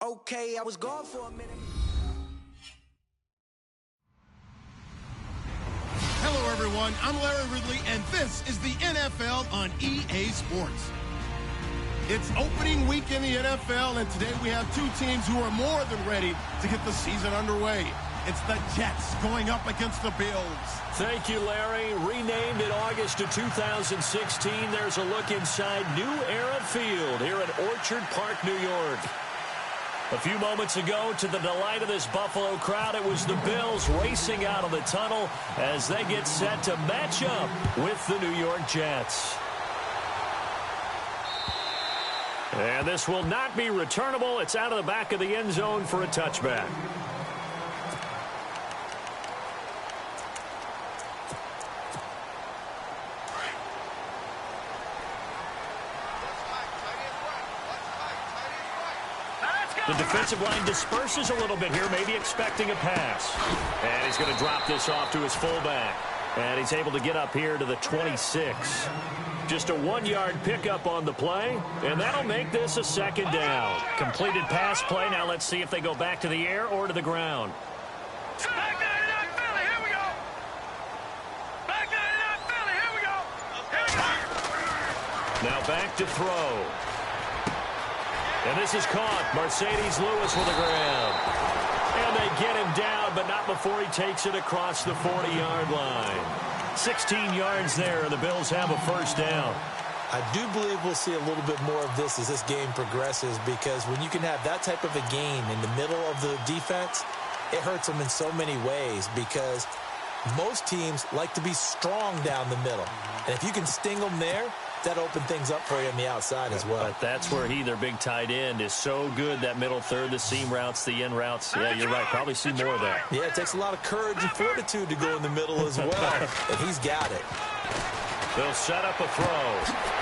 Okay, I was gone for a minute. Hello, everyone. I'm Larry Ridley, and this is the NFL on EA Sports. It's opening week in the NFL, and today we have two teams who are more than ready to get the season underway. It's the Jets going up against the Bills. Thank you, Larry. Renamed in August of 2016, there's a look inside New Era Field here at Orchard Park, New York. A few moments ago, to the delight of this Buffalo crowd, it was the Bills racing out of the tunnel as they get set to match up with the New York Jets. And this will not be returnable. It's out of the back of the end zone for a touchback. The defensive line disperses a little bit here, maybe expecting a pass. And he's going to drop this off to his fullback. And he's able to get up here to the 26. Just a 1-yard pickup on the play, and that'll make this a second down. Completed pass play. Now let's see if they go back to the air or to the ground. Back 99 Philly, here we go. Back 99 Philly, here we go. Here we go. Now back to throw. And this is caught. Mercedes Lewis with the ground. And they get him down, but not before he takes it across the 40-yard line. 16 yards there, and the Bills have a first down. I do believe we'll see a little bit more of this as this game progresses, because when you can have that type of a gain in the middle of the defense, it hurts them in so many ways, because most teams like to be strong down the middle. And if you can sting them there, that opened things up for you on the outside as well. But that's where their big tight end, is so good, that middle third, the seam routes, the in routes. Yeah, you're right. Probably see more of that. Yeah, it takes a lot of courage and fortitude to go in the middle as well, and he's got it. They'll set up a throw.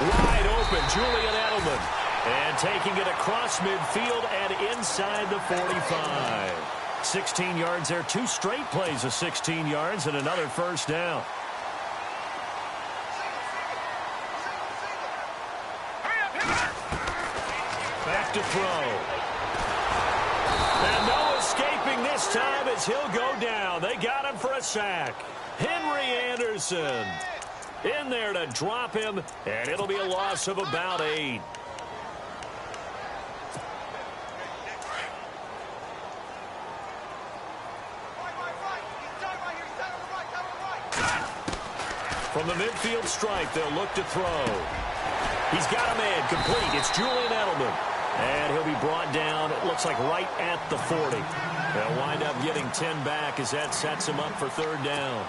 Wide open, Julian Edelman. And taking it across midfield and inside the 45. 16 yards there. 2 straight plays of 16 yards and another first down. Back to throw. And no escaping this time as he'll go down. They got him for a sack. Henry Anderson in there to drop him, and it'll be a loss of about 8. From the midfield stripe, they'll look to throw. He's got a man complete. It's Julian Edelman. And he'll be brought down, it looks like right at the 40. They'll wind up getting 10 back as that sets him up for third down.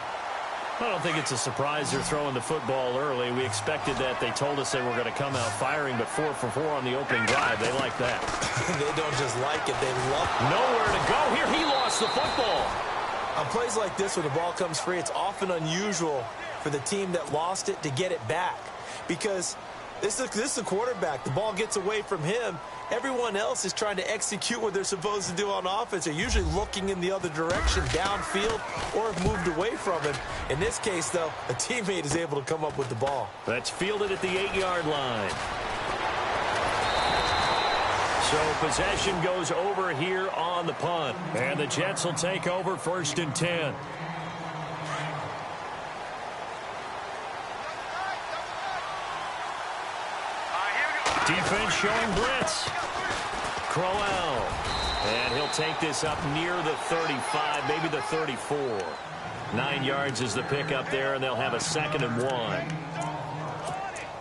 I don't think it's a surprise they're throwing the football early. We expected that. They told us they were going to come out firing, but 4 for 4 on the opening drive. They like that. They don't just like it, they love it. Nowhere to go. Here he lost the football. On plays like this where the ball comes free, it's often unusual for the team that lost it to get it back, because this is the quarterback. The ball gets away from him. Everyone else is trying to execute what they're supposed to do on offense. They're usually looking in the other direction, downfield, or have moved away from him. In this case, though, a teammate is able to come up with the ball. That's fielded at the 8-yard line. So possession goes over here on the punt. And the Jets will take over 1st and 10. Defense showing blitz. Crowell. And he'll take this up near the 35, maybe the 34. 9 yards is the pickup there, and they'll have a 2nd and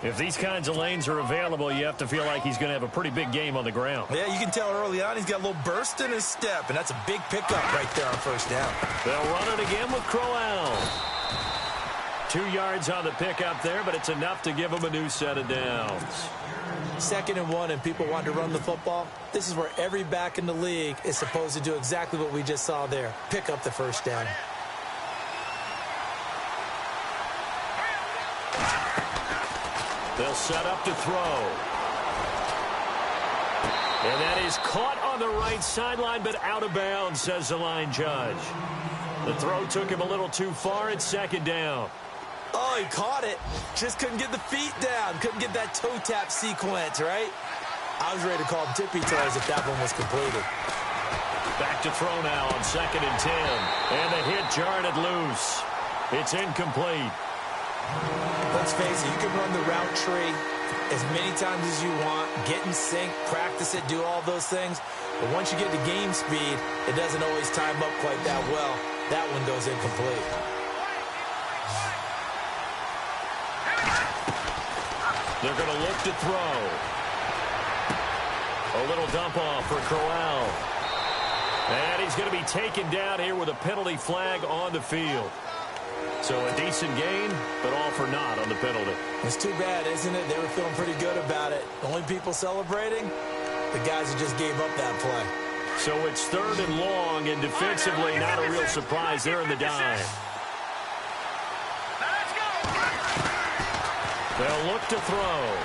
1. If these kinds of lanes are available, you have to feel like he's going to have a pretty big game on the ground. Yeah, you can tell early on he's got a little burst in his step, and that's a big pickup right there on first down. They'll run it again with Crowell. 2 yards on the pickup there, but it's enough to give him a new set of downs. 2nd and 1, and people want to run the football. This is where every back in the league is supposed to do exactly what we just saw there. Pick up the first down. They'll set up to throw. And that is caught on the right sideline, but out of bounds, says the line judge. The throw took him a little too far. It's 2nd down. Oh, he caught it. Just couldn't get the feet down. Couldn't get that toe tap sequence, right? I was ready to call tippy toes if that one was completed. Back to throw now on 2nd and 10. And the hit jarred it loose. It's incomplete. Let's face it, you can run the route tree as many times as you want, get in sync, practice it, do all those things. But once you get to game speed, it doesn't always time up quite that well. That one goes incomplete. They're going to look to throw. A little dump off for Crowell. And he's going to be taken down here with a penalty flag on the field. So a decent gain, but all for naught on the penalty. It's too bad, isn't it? They were feeling pretty good about it. The only people celebrating, the guys who just gave up that play. So it's 3rd and long, and defensively not a real surprise there in the dime. They'll look to throw.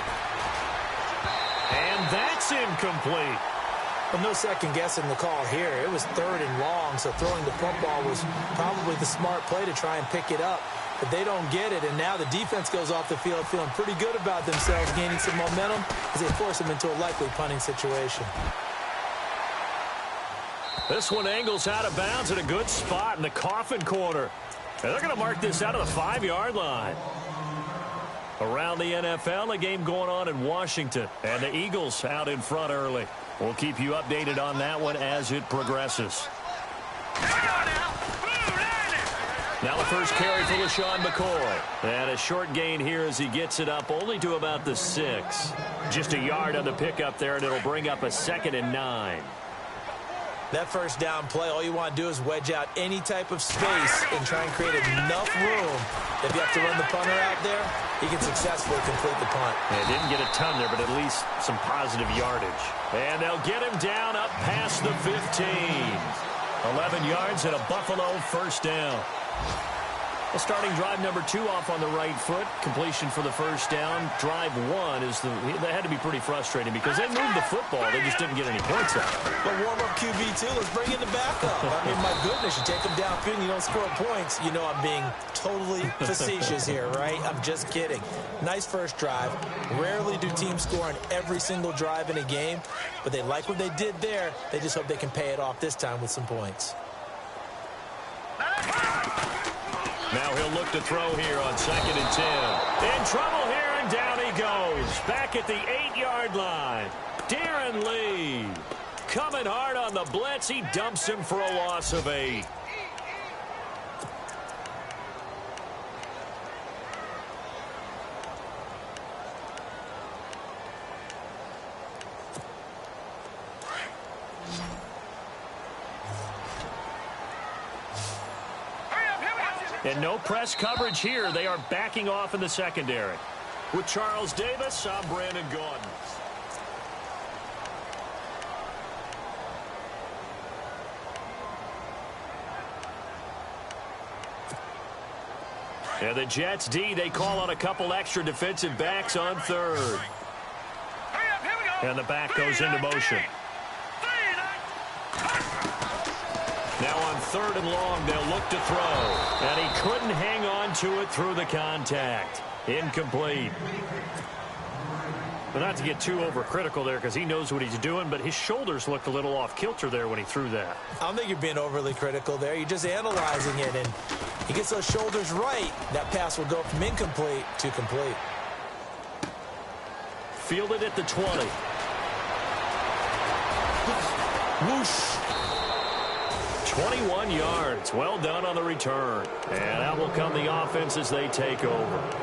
And that's incomplete. Well, no second guessing the call here. It was 3rd and long, so throwing the football was probably the smart play to try and pick it up. But they don't get it, and now the defense goes off the field feeling pretty good about themselves, gaining some momentum as they force them into a likely punting situation. This one angles out of bounds at a good spot in the coffin corner. And they're going to mark this out of the 5-yard line. Around the NFL, a game going on in Washington, and the Eagles out in front early. We'll keep you updated on that one as it progresses. Now the first carry for LaShawn McCoy. And a short gain here as he gets it up only to about the 6. Just a yard on the pickup there, and it'll bring up a 2nd and 9. That first down play, all you want to do is wedge out any type of space and try and create enough room. If you have to run the punter out there, he can successfully complete the punt. Yeah, didn't get a ton there, but at least some positive yardage. And they'll get him down up past the 15. 11 yards and a Buffalo first down. Well, starting drive number 2 off on the right foot. Completion for the first down. Drive 1 is they had to be pretty frustrating because they moved the football. They just didn't get any points out. But warm-up QB2, let's bring in the backup. I mean, my goodness, you take them downfield and you don't score points. You know I'm being totally facetious here, right? I'm just kidding. Nice first drive. Rarely do teams score on every single drive in a game, but they like what they did there. They just hope they can pay it off this time with some points. Now he'll look to throw here on 2nd and 10. In trouble here, and down he goes. Back at the 8-yard line. Darren Lee coming hard on the blitz. He dumps him for a loss of 8. And no press coverage here. They are backing off in the secondary. With Charles Davis, I'm Brandon Gaudin. And the Jets D, they call on a couple extra defensive backs on 3rd. And the back goes into motion. Now on 3rd and long, they'll look to throw. And he couldn't hang on to it through the contact. Incomplete. But not to get too overcritical there because he knows what he's doing, but his shoulders looked a little off kilter there when he threw that. I don't think you're being overly critical there. You're just analyzing it, and he gets those shoulders right. That pass will go from incomplete to complete. Fielded at the 20. Whoosh. 21 yards. Well done on the return. And out will come the offense as they take over.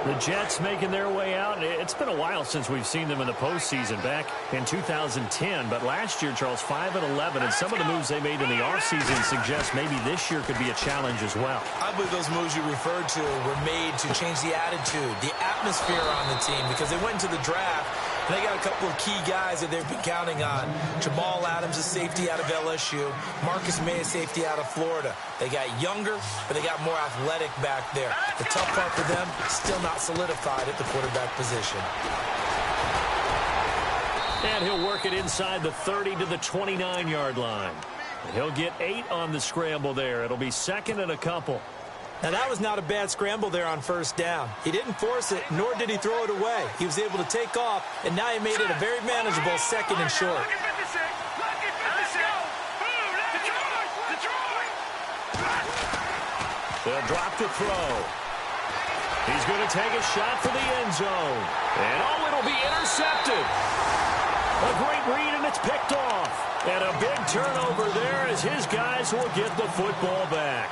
The Jets making their way out. It's been a while since we've seen them in the postseason, back in 2010. But last year, Charles, 5-11, and some of the moves they made in the offseason suggest maybe this year could be a challenge as well. I believe those moves you referred to were made to change the attitude, the atmosphere on the team, because they went into the draft and they got a couple of key guys that they've been counting on. Jamal Adams, a safety out of LSU. Marcus May, a safety out of Florida. They got younger, but they got more athletic back there. The tough part for them, still not solidified at the quarterback position. And he'll work it inside the 30 to the 29-yard line. And he'll get 8 on the scramble there. It'll be 2nd and a couple. Now, that was not a bad scramble there on first down. He didn't force it, nor did he throw it away. He was able to take off, and now he made it a very manageable 2nd and short. They'll drop the throw. He's going to take a shot for the end zone. And, it'll be intercepted. A great read, and it's picked off. And a big turnover there as his guys will get the football back.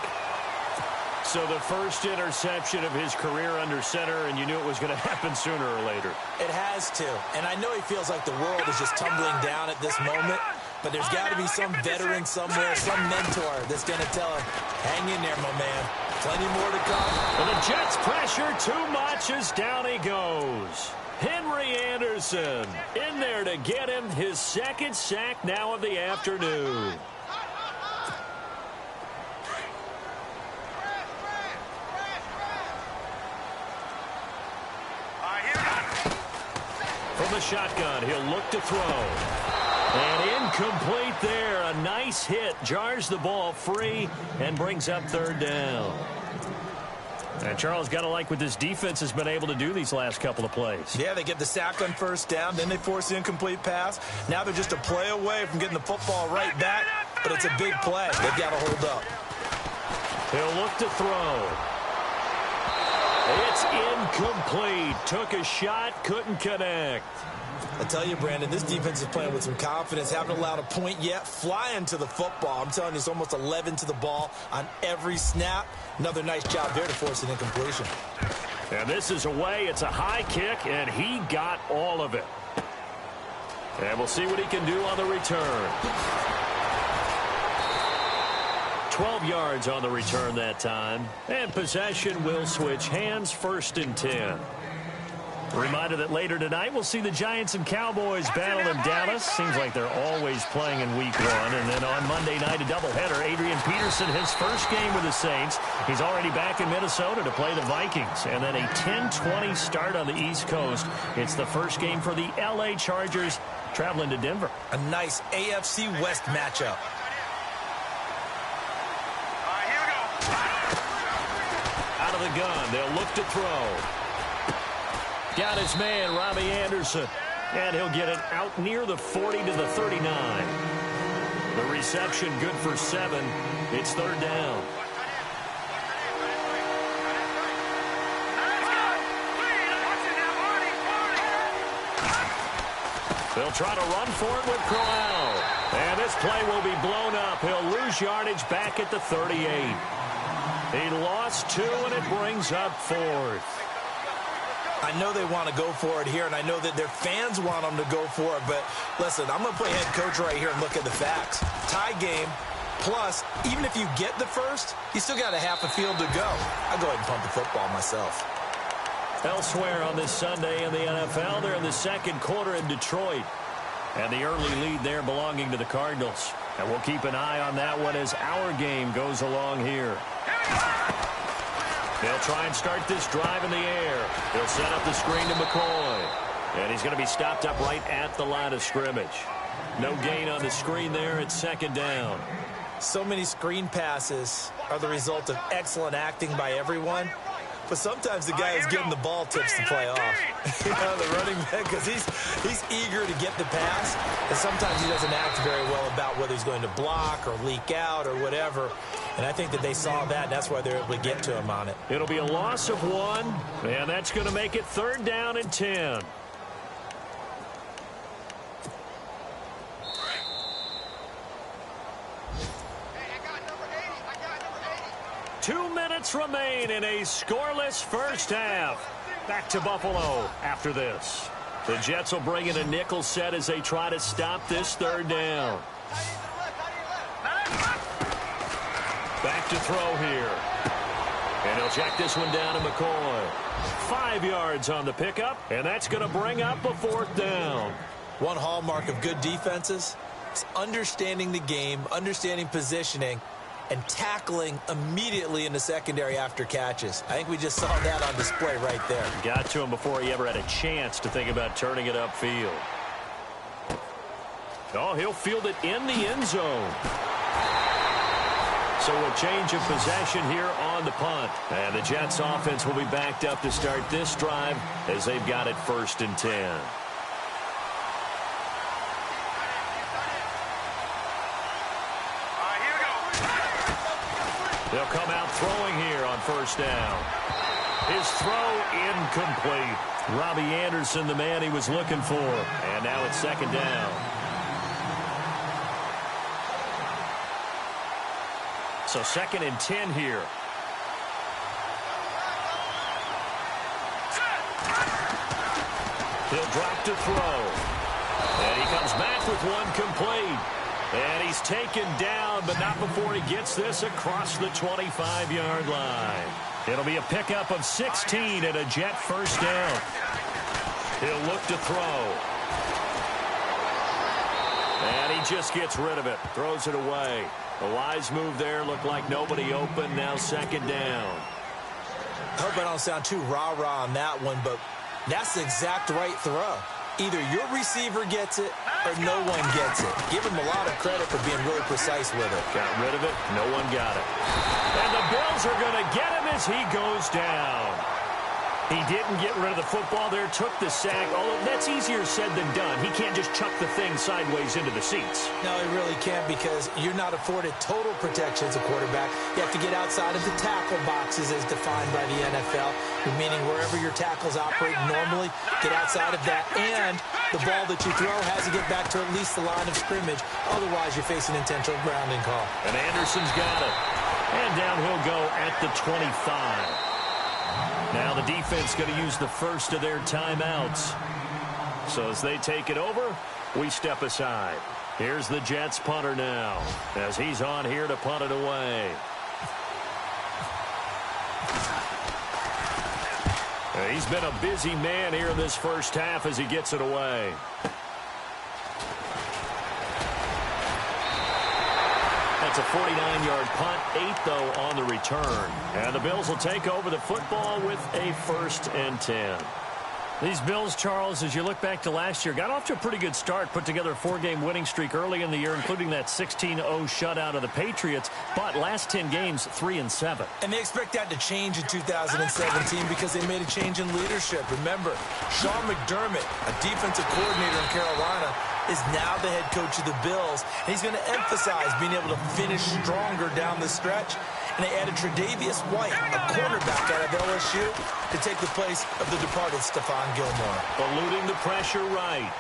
So the first interception of his career under center, and you knew it was going to happen sooner or later. It has to. And I know he feels like the world is just tumbling down at this moment, but there's got to be some veteran somewhere, some mentor that's going to tell him, hang in there, my man. Plenty more to come. And the Jets pressure too much as down he goes. Henry Anderson in there to get him his 2nd sack now of the afternoon. From the shotgun, he'll look to throw. And incomplete there. A nice hit. Jars the ball free and brings up 3rd down. And Charles, got to like what this defense has been able to do these last couple of plays. Yeah, they get the sack on first down, then they force the incomplete pass. Now they're just a play away from getting the football right back, but it's a big play. They've got to hold up. He'll look to throw. It's incomplete. Took a shot, couldn't connect. I tell you, Brandon, this defense is playing with some confidence. Haven't allowed a point yet. Flying to the football. I'm telling you, it's almost 11 to the ball on every snap. Another nice job there to force an incompletion. And this is away. It's a high kick, and he got all of it. And we'll see what he can do on the return. 12 yards on the return that time. And possession will switch hands, 1st and 10. Reminder that later tonight we'll see the Giants and Cowboys battle in Dallas. Seems like they're always playing in week 1. And then on Monday night, a doubleheader. Adrian Peterson, his first game with the Saints. He's already back in Minnesota to play the Vikings. And then a 10-20 start on the East Coast. It's the first game for the L.A. Chargers traveling to Denver. A nice AFC West matchup. Out of the gun, they'll look to throw. Got his man, Robbie Anderson. And he'll get it out near the 40 to the 39. The reception good for 7. It's 3rd down. They'll try to run for it with Crowell. And this play will be blown up. He'll lose yardage back at the 38. He lost 2, and it brings up 4th. I know they want to go for it here, and I know that their fans want them to go for it. But listen, I'm going to play head coach right here and look at the facts. Tie game, plus, even if you get the first, you still got a half a field to go. I'll go ahead and punt the football myself. Elsewhere on this Sunday in the NFL, they're in the 2nd quarter in Detroit. And the early lead there belonging to the Cardinals. And we'll keep an eye on that one as our game goes along here. They'll try and start this drive in the air. They'll set up the screen to McCoy. And he's going to be stopped up right at the line of scrimmage. No gain on the screen there. It's 2nd down. So many screen passes are the result of excellent acting by everyone. But sometimes the guy who's getting the ball tips the play off. You know, the running back, because he's eager to get the pass. And sometimes he doesn't act very well about whether he's going to block or leak out or whatever. And I think that they saw that. That's why they're able to get to him on it. It'll be a loss of 1. And that's going to make it 3rd down and 10. Two minutes remain in a scoreless first half. Back to Buffalo after this. The Jets will bring in a nickel set as they try to stop this 3rd down. Back to throw here. And he'll check this one down to McCoy. 5 yards on the pickup, and that's going to bring up a 4th down. One hallmark of good defenses is understanding the game, understanding positioning, and tackling immediately in the secondary after catches. I think we just saw that on display right there. Got to him before he ever had a chance to think about turning it upfield. Oh, he'll field it in the end zone. So a change of possession here on the punt. And the Jets offense will be backed up to start this drive as they've got it 1st and 10. They'll come out throwing here on 1st down. His throw incomplete. Robbie Anderson, the man he was looking for. And now it's 2nd down. So 2nd and 10 here. He'll drop to throw. And he comes back with one complete. And he's taken down, but not before he gets this across the 25-yard line. It'll be a pickup of 16 and a Jet 1st down. He'll look to throw. And he just gets rid of it. Throws it away. A wise move there. Looked like nobody open. Now 2nd down. I hope I don't sound too rah-rah on that one, but that's the exact right throw. Either your receiver gets it or no one gets it. Give him a lot of credit for being really precise with it. Got rid of it. No one got it. And the Bills are going to get him as he goes down. He didn't get rid of the football there, took the sack. Although that's easier said than done. He can't just chuck the thing sideways into the seats. No, he really can't because you're not afforded total protection as a quarterback. You have to get outside of the tackle boxes as defined by the NFL, meaning wherever your tackles operate normally, get outside of that. And the ball that you throw has to get back to at least the line of scrimmage. Otherwise, you're facing intentional grounding call. And Anderson's got it. And down he'll go at the 25. Now the defense going to use the first of their timeouts. So as they take it over, we step aside. Here's the Jets punter now as he's on here to punt it away. He's been a busy man here in this first half as he gets it away. It's a 49-yard punt, 8 though on the return. And the Bills will take over the football with a 1st and 10. These Bills, Charles, as you look back to last year, got off to a pretty good start, put together a 4-game winning streak early in the year, including that 16-0 shutout of the Patriots, but last 10 games, 3-7. And they expect that to change in 2017 because they made a change in leadership. Remember, Sean McDermott, a defensive coordinator in Carolina, is now the head coach of the Bills, and he's going to emphasize being able to finish stronger down the stretch. And they added Tre'Davious White, a cornerback out of LSU, to take the place of the departed Stephon Gilmore. Eluding the pressure right.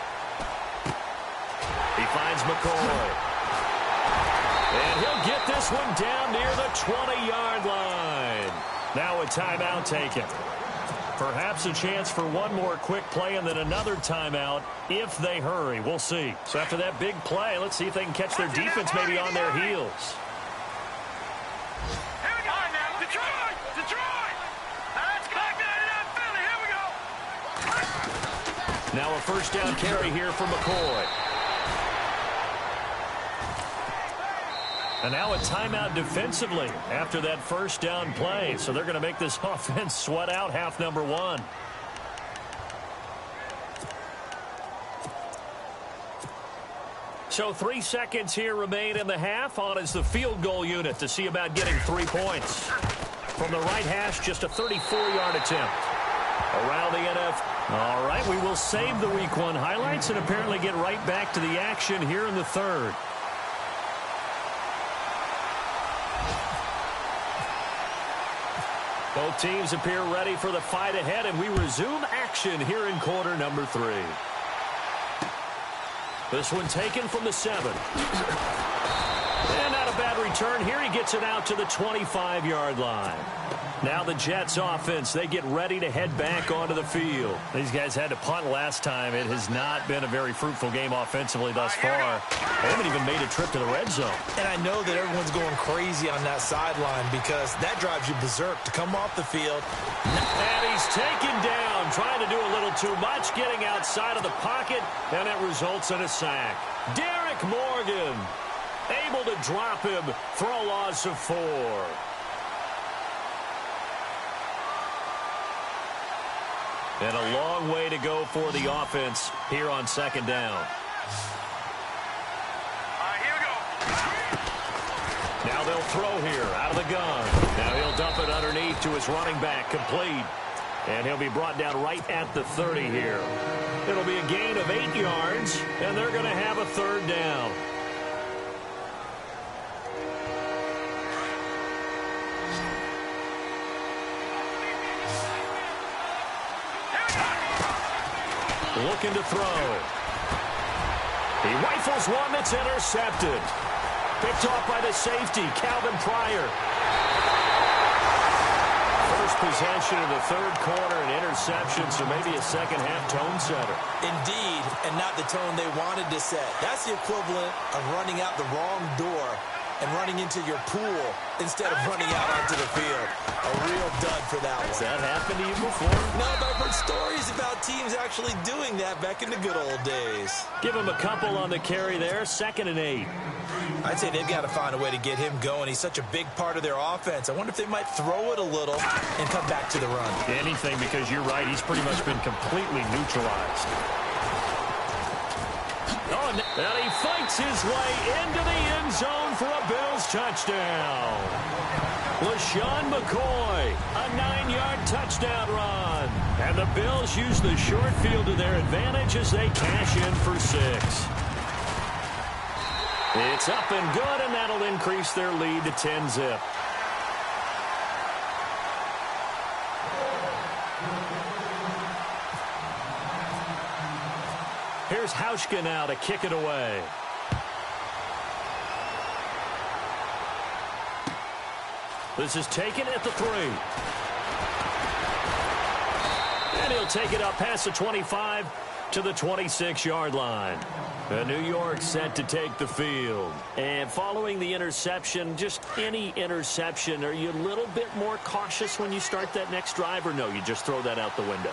He finds McCoy. And he'll get this one down near the 20-yard line. Now a timeout taken. Perhaps a chance for one more quick play and then another timeout if they hurry. We'll see. So after that big play, let's see if they can catch their defense maybe on their heels. Here we go. Now, Detroit! Detroit! That's back there. Philly. Here we go. Now a 1st down carry here for McCoy. And now a timeout defensively after that 1st down play. So they're going to make this offense sweat out half number 1. So 3 seconds here remain in the half. On is the field goal unit to see about getting 3 points. From the right hash, just a 34-yard attempt. Around the NFL. All right, we will save the Week 1 highlights and apparently get right back to the action here in the 3rd. Both teams appear ready for the fight ahead, and we resume action here in quarter number 3. This one taken from the 7. And not a bad return here. He gets it out to the 25-yard line. Now the Jets offense, they get ready to head back onto the field. These guys had to punt last time. It has not been a very fruitful game offensively thus far. They haven't even made a trip to the red zone. And I know that everyone's going crazy on that sideline because that drives you berserk to come off the field. And he's taken down, trying to do a little too much, getting outside of the pocket, and it results in a sack. Derek Morgan able to drop him for a loss of 4. And a long way to go for the offense here on 2nd down. Here we go. Now they'll throw here out of the gun. Now he'll dump it underneath to his running back, complete. And he'll be brought down right at the 30 here. It'll be a gain of 8 yards, and they're going to have a third down. Looking to throw. He rifles one that's intercepted. Picked off by the safety, Calvin Pryor. First possession of the third quarter, an interception, so maybe a second-half tone setter. Indeed, and not the tone they wanted to set. That's the equivalent of running out the wrong door and running into your pool instead of running out onto the field. A real dud for that one. Has that happened to you before? No, but I've heard stories about teams actually doing that back in the good old days. Give him a couple on the carry there, 2nd and 8. I'd say they've got to find a way to get him going. He's such a big part of their offense. I wonder if they might throw it a little and come back to the run. Anything, because you're right, he's pretty much been completely neutralized. Oh, and he fights his way into the end zone for a Bills touchdown. LaShawn McCoy, a 9-yard touchdown run. And the Bills use the short field to their advantage as they cash in for 6. It's up and good, and that'll increase their lead to 10-zip. Here's Hauschka now to kick it away. This is taken at the 3. And he'll take it up past the 25 to the 26-yard line. New York set to take the field. And following the interception, just any interception, are you a little bit more cautious when you start that next drive, or no, you just throw that out the window?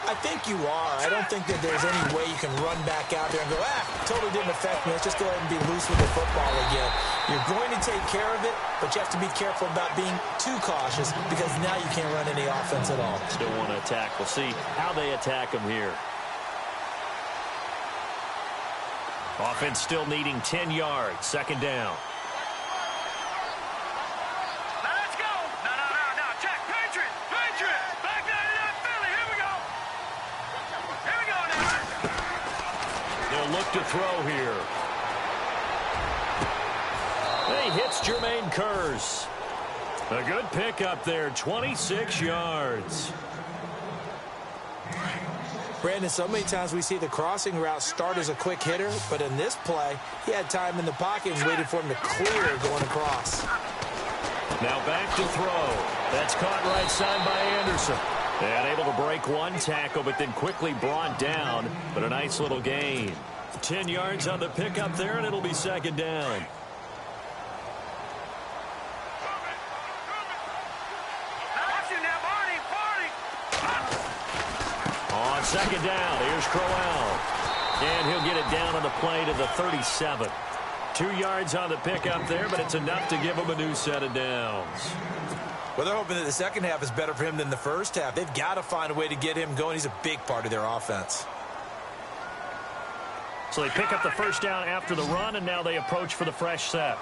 I think you are. I don't think that there's any way you can run back out there and go, totally didn't affect me. Let's just go ahead and be loose with the football again. You're going to take care of it, but you have to be careful about being too cautious because now you can't run any offense at all. Still want to attack. We'll see how they attack them here. Offense still needing 10 yards. 2nd down. Now let's go. No. Check. Patriot. Back 99 Philly. Here we go. Here we go now. They'll look to throw here. He hits Jermaine Kearse. A good pickup there. 26 yards. Brandon, so many times we see the crossing route start as a quick hitter, but in this play, he had time in the pocket and waited for him to clear going across. Now back to throw. That's caught right side by Anderson. And able to break one tackle, but then quickly brought down. But a nice little gain. 10 yards on the pickup there, and it'll be 2nd down. On 2nd down, here's Crowell. And he'll get it down on the play to the 37. 2 yards on the pickup there, but it's enough to give him a new set of downs. Well, they're hoping that the second half is better for him than the first half. They've got to find a way to get him going. He's a big part of their offense. So they pick up the first down after the run, and now they approach for the fresh set.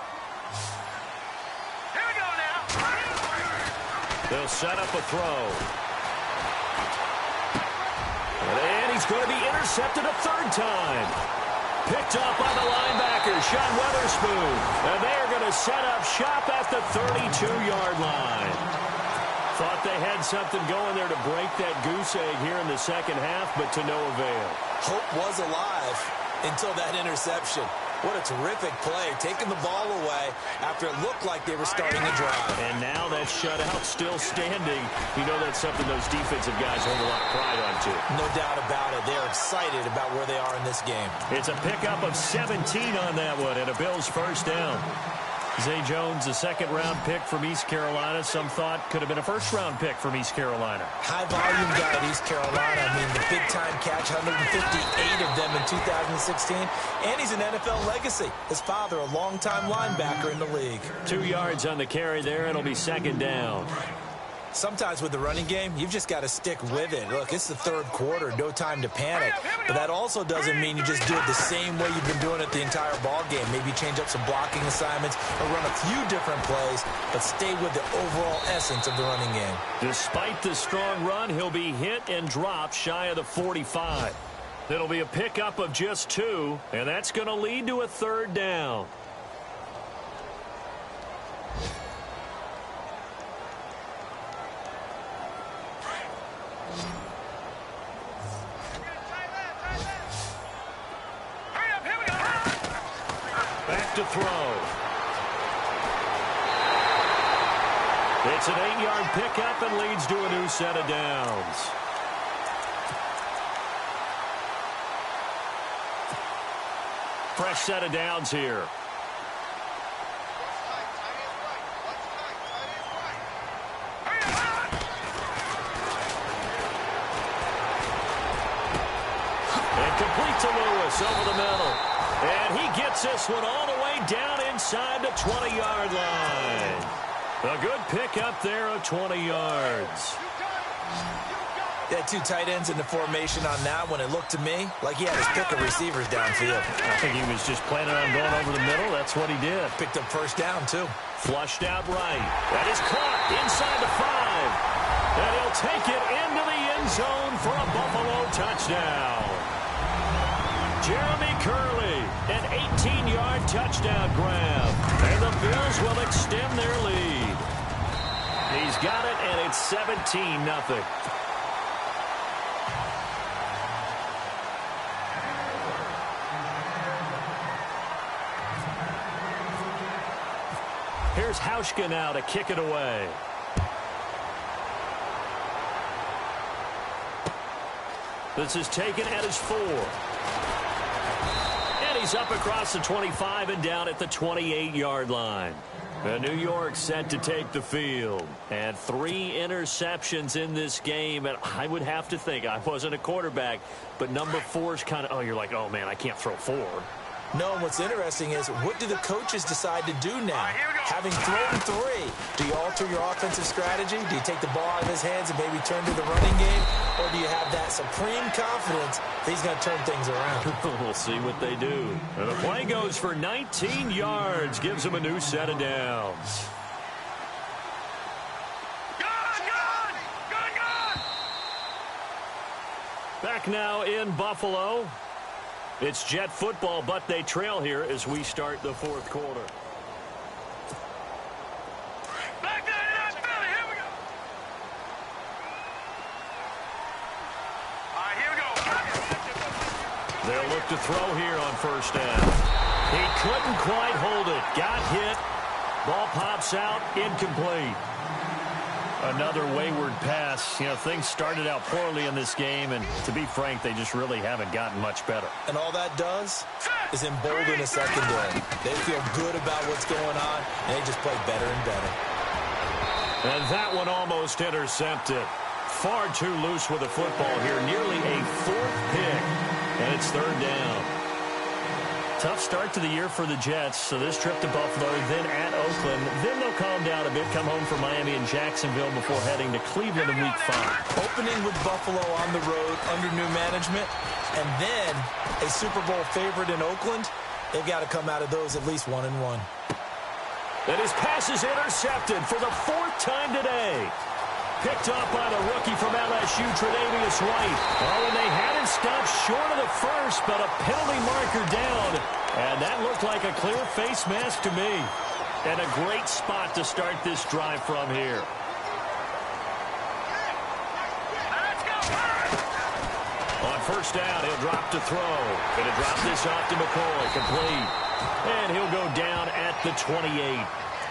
Here we go now. They'll set up a throw. And he's going to be intercepted a 3rd time. Picked off by the linebacker, Sean Weatherspoon. And they're going to set up shop at the 32-yard line. Thought they had something going there to break that goose egg here in the second half, but to no avail. Hope was alive until that interception. What a terrific play, taking the ball away after it looked like they were starting a drive. And now that shutout still standing. You know that's something those defensive guys hold a lot of pride on, too. No doubt about it. They're excited about where they are in this game. It's a pickup of 17 on that one, and a Bills first down. Zay Jones, a 2nd-round pick from East Carolina. Some thought could have been a 1st-round pick from East Carolina. High-volume guy at East Carolina. I mean, the big-time catch, 158 of them in 2016. And he's an NFL legacy. His father, a longtime linebacker in the league. 2 yards on the carry there. It'll be 2nd down. Sometimes with the running game, you've just got to stick with it. Look, it's the third quarter, no time to panic. But that also doesn't mean you just do it the same way you've been doing it the entire ball game. Maybe change up some blocking assignments or run a few different plays, but stay with the overall essence of the running game. Despite the strong run, he'll be hit and dropped shy of the 45. It'll be a pickup of just 2, and that's going to lead to a third down. Back to throw. It's an 8-yard pickup and leads to a new set of downs. Fresh set of downs here. And complete to Lewis over the middle. And he gets this one all the way down inside the 20-yard line. A good pickup there of 20 yards. He had 2 tight ends in the formation on that one. It looked to me like he had his pick of receivers downfield. I think he was just planning on going over the middle. That's what he did. Picked up first down, too. Flushed out right. That is caught inside the 5. And he'll take it into the end zone for a Buffalo touchdown. Jeremy Curley, an 18-yard touchdown grab. And the Bills will extend their lead. He's got it, and it's 17-0. Here's Hauschka now to kick it away. This is taken at his 4. And he's up across the 25 and down at the 28-yard line. New York set to take the field. And 3 interceptions in this game. And I would have to think, I wasn't a quarterback, but number 4 is kind of, you're like, oh, man, I can't throw 4. No, and what's interesting is, what do the coaches decide to do now? Having thrown 3, do you alter your offensive strategy? Do you take the ball out of his hands and maybe turn to the running game? Or do you have that supreme confidence that he's going to turn things around? We'll see what they do. And the play goes for 19 yards, gives him a new set of downs. Back now in Buffalo. It's Jet football, but they trail here as we start the 4th quarter. Back there in that belly. Here we go. All right, here we go. They'll look to throw here on first down. He couldn't quite hold it. Got hit. Ball pops out. Incomplete. Another wayward pass. You know, things started out poorly in this game, and to be frank, they just really haven't gotten much better. And all that does is embolden a secondary. They feel good about what's going on, and they just play better and better. And that one almost intercepted. Far too loose with the football here. Nearly a 4th pick, and it's 3rd down. Tough start to the year for the Jets. So this trip to Buffalo, then at Oakland. Then they'll calm down a bit, come home from Miami and Jacksonville before heading to Cleveland in Week 5. Opening with Buffalo on the road under new management, and then a Super Bowl favorite in Oakland. They've got to come out of those at least 1-1. And his pass is intercepted for the 4th time today. Picked off by the rookie from LSU, Tre'Davious White. Oh, and they had him stopped short of the first, but a penalty marker down. And that looked like a clear face mask to me. And a great spot to start this drive from here. On first down, he'll drop to throw. Going to drop this off to McCoy, complete. And he'll go down at the 28.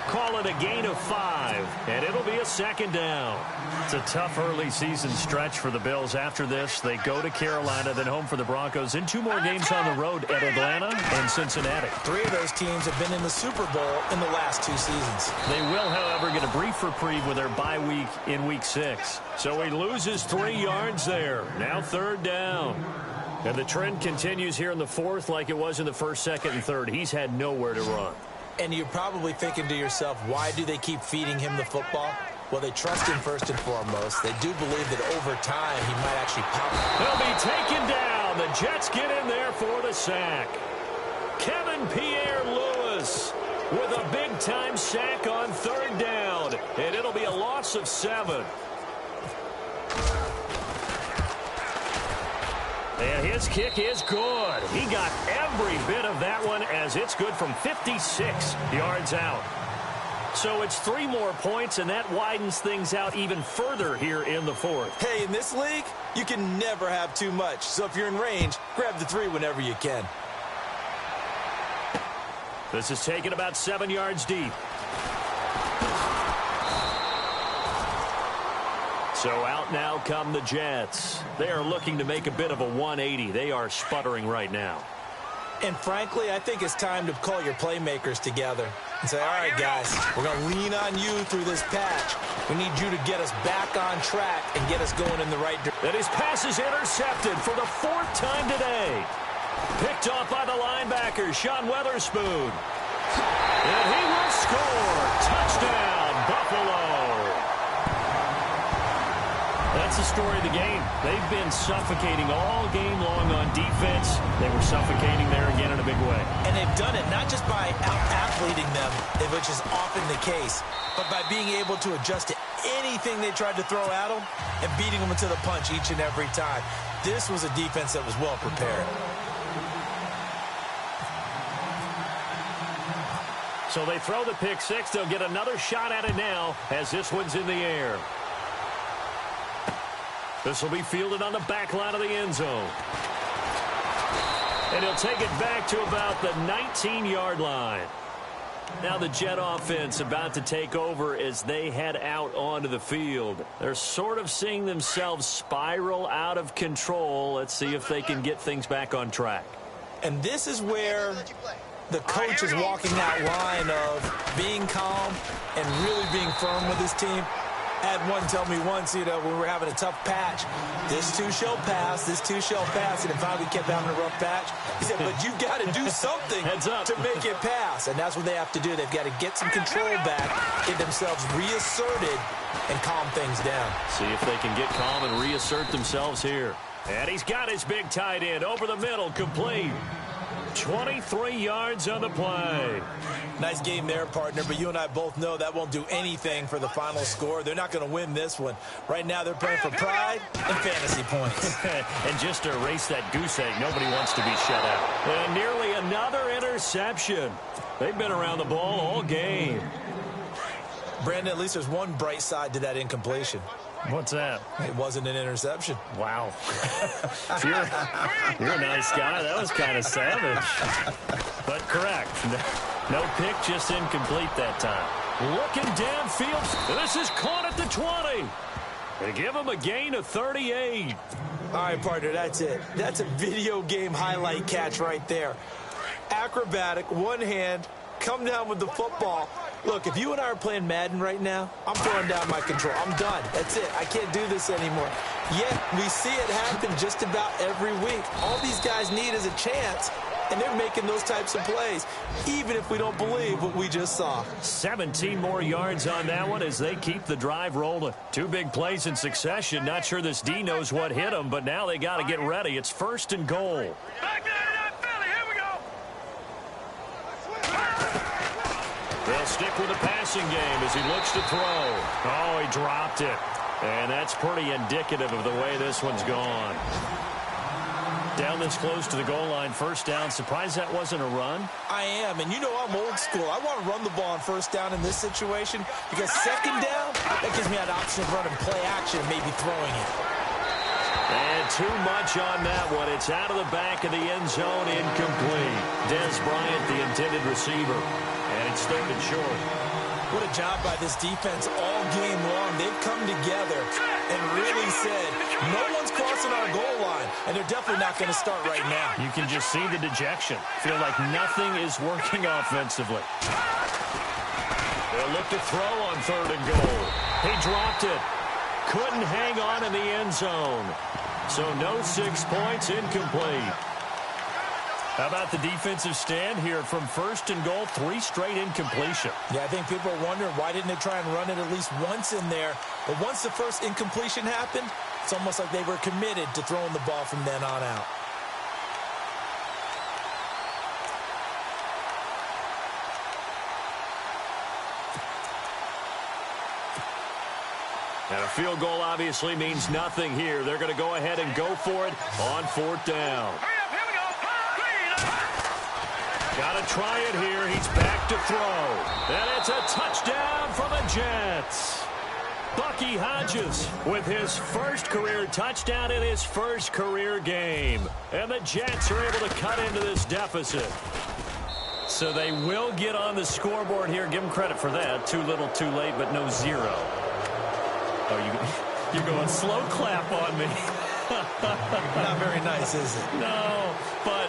Call it a gain of 5, and it'll be a 2nd down. It's a tough early season stretch for the Bills. After this, they go to Carolina, then home for the Broncos, and 2 more games on the road at Atlanta and Cincinnati. 3 of those teams have been in the Super Bowl in the last 2 seasons. They will, however, get a brief reprieve with their bye week in Week 6. So he loses 3 yards there. Now 3rd down. And the trend continues here in the 4th like it was in the 1st, 2nd, and 3rd. He's had nowhere to run. And you're probably thinking to yourself, why do they keep feeding him the football? Well, they trust him first and foremost. They do believe that over time he might actually pop. He'll be taken down. The Jets get in there for the sack. Kevin Pierre-Louis with a big-time sack on 3rd down. And it'll be a loss of 7. And his kick is good. He got every bit of that one as it's good from 56 yards out. So it's 3 more points, and that widens things out even further here in the 4th. Hey, in this league, you can never have too much. So if you're in range, grab the 3 whenever you can. This is taken about 7 yards deep. So out now come the Jets. They are looking to make a bit of a 180. They are sputtering right now. And frankly, I think it's time to call your playmakers together and say, all right, guys, we're going to lean on you through this patch. We need you to get us back on track and get us going in the right direction. And his pass is intercepted for the 4th time today. Picked off by the linebacker, Sean Weatherspoon. And he will score. Touchdown, Buffalo. That's the story of the game. They've been suffocating all game long on defense. They were suffocating there again in a big way. And they've done it not just by out-athleting them, which is often the case, but by being able to adjust to anything they tried to throw at them and beating them to the punch each and every time. This was a defense that was well prepared. So they throw the pick 6. They'll get another shot at it now as this one's in the air. This will be fielded on the back line of the end zone. And he'll take it back to about the 19-yard line. Now the Jet offense about to take over as they head out onto the field. They're sort of seeing themselves spiral out of control. Let's see if they can get things back on track. And this is where the coach is walking that line of being calm and really being firm with his team. I had one tell me once, when we were having a tough patch, this too shall pass, this too shall pass, and it finally kept having a rough patch. He said, but you've got to do something to make it pass, and that's what they have to do. They've got to get some control back, get themselves reasserted, and calm things down. See if they can get calm and reassert themselves here. And he's got his big tight end over the middle, complete. 23 yards on the play. Nice game there, partner, but you and I both know that won't do anything for the final score. They're not going to win this one. Right now they're playing for pride and fantasy points. And just to erase that goose egg, nobody wants to be shut out. And nearly another interception. They've been around the ball all game. Brandon, at least there's one bright side to that incompletion. What's that? It wasn't an interception. Wow. You're a nice guy. That was kind of savage. But correct. No pick, just incomplete that time. Looking downfield. This is caught at the 20. They give him a gain of 38. All right, partner, that's it. That's a video game highlight catch right there. Acrobatic, one hand, come down with the football. Look, if you and I are playing Madden right now, I'm throwing down my control. I'm done. That's it. I can't do this anymore. Yet, we see it happen just about every week. All these guys need is a chance, and they're making those types of plays, even if we don't believe what we just saw. 17 more yards on that one as they keep the drive rolling. 2 big plays in succession. Not sure this D knows what hit him, but now they got to get ready. It's 1st and goal. Back there to that Philly. Here we go. They'll stick with the passing game as he looks to throw. Oh, he dropped it. And that's pretty indicative of the way this one's gone. Down this close to the goal line, 1st down. Surprised that wasn't a run? I am, and you know I'm old school. I want to run the ball on 1st down in this situation because 2nd down, that gives me that option of running play action and maybe throwing it. And too much on that one. It's out of the back of the end zone, incomplete. Dez Bryant, the intended receiver. And it's 3rd and short. What a job by this defense all game long. They've come together and really said, no one's crossing our goal line, and they're definitely not going to start right now. You can just see the dejection. Feel like nothing is working offensively. They'll look to throw on 3rd and goal. He dropped it. Couldn't hang on in the end zone. So no 6 points, incomplete. How about the defensive stand here from 1st and goal, 3 straight incompletion? Yeah, I think people are wondering why didn't they try and run it at least once in there. But once the first incompletion happened, it's almost like they were committed to throwing the ball from then on out. And a field goal obviously means nothing here. They're going to go ahead and go for it on 4th down. Got to try it here. He's back to throw. And it's a touchdown for the Jets. Bucky Hodges with his first career touchdown in his first career game. And the Jets are able to cut into this deficit. So they will get on the scoreboard here. Give them credit for that. Too little, too late, but no 0. Oh, you're going slow clap on me. Not very nice, is it? No, but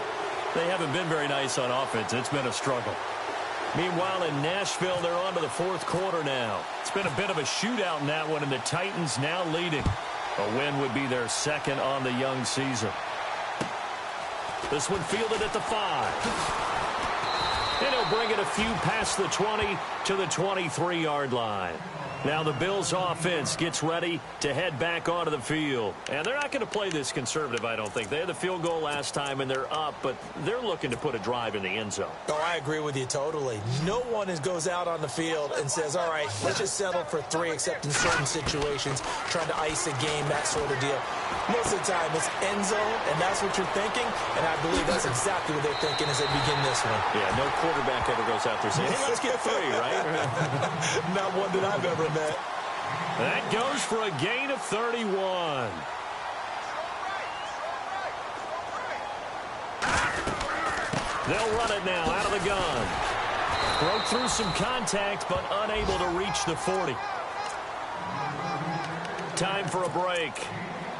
they haven't been very nice on offense. It's been a struggle. Meanwhile, in Nashville, they're on to the 4th quarter now. It's been a bit of a shootout in that one, and the Titans now leading. A win would be their 2nd on the young season. This one fielded at the 5. And he'll bring it a few past the 20 to the 23-yard line. Now the Bills offense gets ready to head back onto the field. And they're not going to play this conservative, I don't think. They had the field goal last time, and they're up, but they're looking to put a drive in the end zone. Oh, I agree with you totally. No one goes out on the field and says, all right, let's just settle for 3, except in certain situations, trying to ice a game, that sort of deal. Most of the time, it's end zone, and that's what you're thinking, and I believe that's exactly what they're thinking as they begin this one. Yeah, no quarterback ever goes out there saying, hey, let's get 3, right? Not one that I've ever met. That goes for a gain of 31. They'll run it now out of the gun. Broke through some contact, but unable to reach the 40. Time for a break.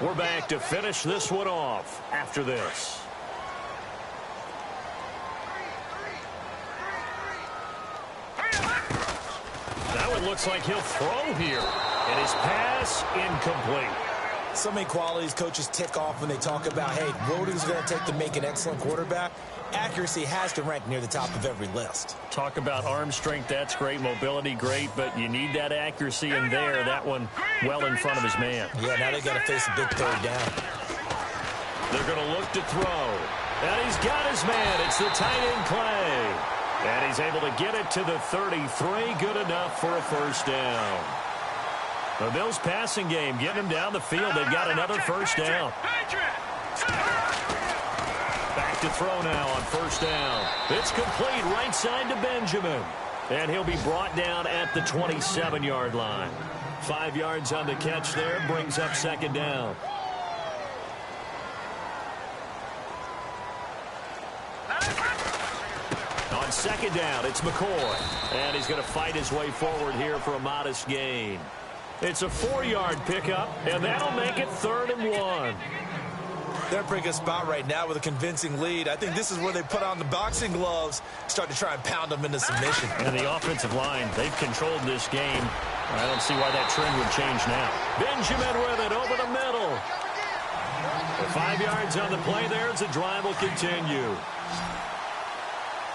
We're back to finish this one off after this. That one looks like he'll throw here. And his pass incomplete. So many qualities coaches tick off when they talk about, hey, what is it going to take to make an excellent quarterback? Accuracy has to rank near the top of every list. Talk about arm strength, that's great. Mobility, great, but you need that accuracy in there. That one well in front of his man. Yeah, now they got to face a big 3rd down. They're going to look to throw. And he's got his man. It's the tight end Clay. And he's able to get it to the 33. Good enough for a 1st down. The Bills passing game, getting them down the field. They've got another 1st down. Back to throw now on 1st down. It's complete right side to Benjamin. And he'll be brought down at the 27-yard line. 5 yards on the catch there, brings up 2nd down. On 2nd down, it's McCoy. And he's going to fight his way forward here for a modest gain. It's a 4-yard pickup, and that'll make it 3rd and 1. They're in a pretty good spot right now with a convincing lead. I think this is where they put on the boxing gloves, start to try and pound them into submission. And the offensive line, they've controlled this game. I don't see why that trend would change now. Benjamin with it over the middle. 5 yards on the play there as the drive will continue.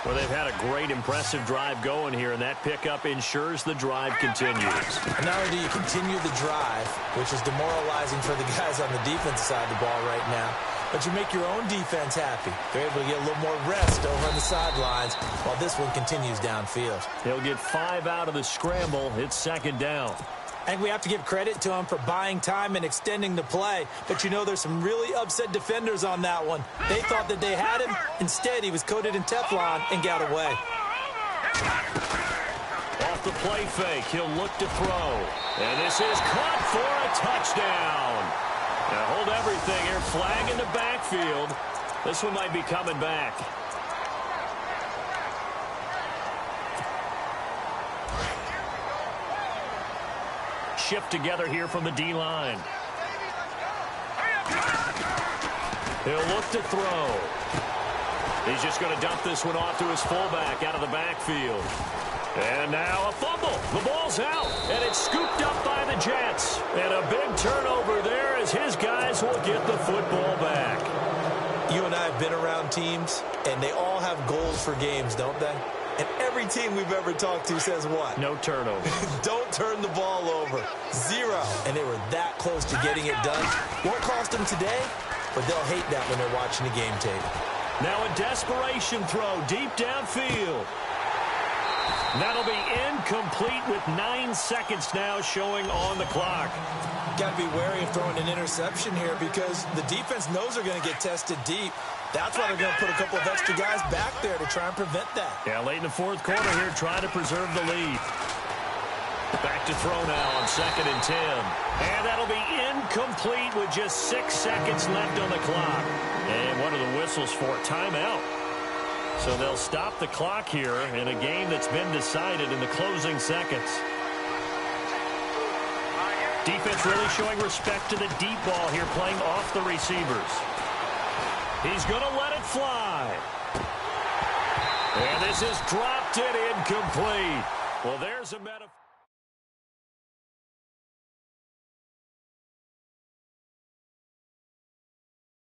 Well, they've had a great, impressive drive going here, and that pickup ensures the drive continues. And not only do you continue the drive, which is demoralizing for the guys on the defense side of the ball right now, but you make your own defense happy. They're able to get a little more rest over on the sidelines while this one continues downfield. He'll get 5 out of the scramble. It's 2nd down. I think we have to give credit to him for buying time and extending the play. But, you know, there's some really upset defenders on that one. They thought that they had him. Instead, he was coated in Teflon and got away. Off the play fake, he'll look to throw. And this is caught for a touchdown. Now hold everything here. Flag in the backfield. This one might be coming back. Shift together here from the D-line. He'll look to throw. He's just going to dump this one off to his fullback out of the backfield. And now a fumble. The ball's out, and it's scooped up by the Jets. And a big turnover there as his guys will get the football back. You and I have been around teams, and they all have goals for games, don't they? And every team we've ever talked to says what? No turnover. Don't turn the ball over. 0. And they were that close to getting it done. Won't cost them today, but they'll hate that when they're watching the game tape. Now a desperation throw deep downfield. That'll be incomplete with 9 seconds now showing on the clock. Got to be wary of throwing an interception here because the defense knows they're going to get tested deep. That's why they're going to put a couple of extra guys back there to try and prevent that. Yeah, late in the fourth quarter here, trying to preserve the lead. Back to throw now on 2nd and 10. And that'll be incomplete with just 6 seconds left on the clock. And what are the whistles for? Timeout. So they'll stop the clock here in a game that's been decided in the closing seconds. Defense really showing respect to the deep ball here, playing off the receivers. He's going to let it fly. And this is dropped and incomplete. Well, there's a metaphor.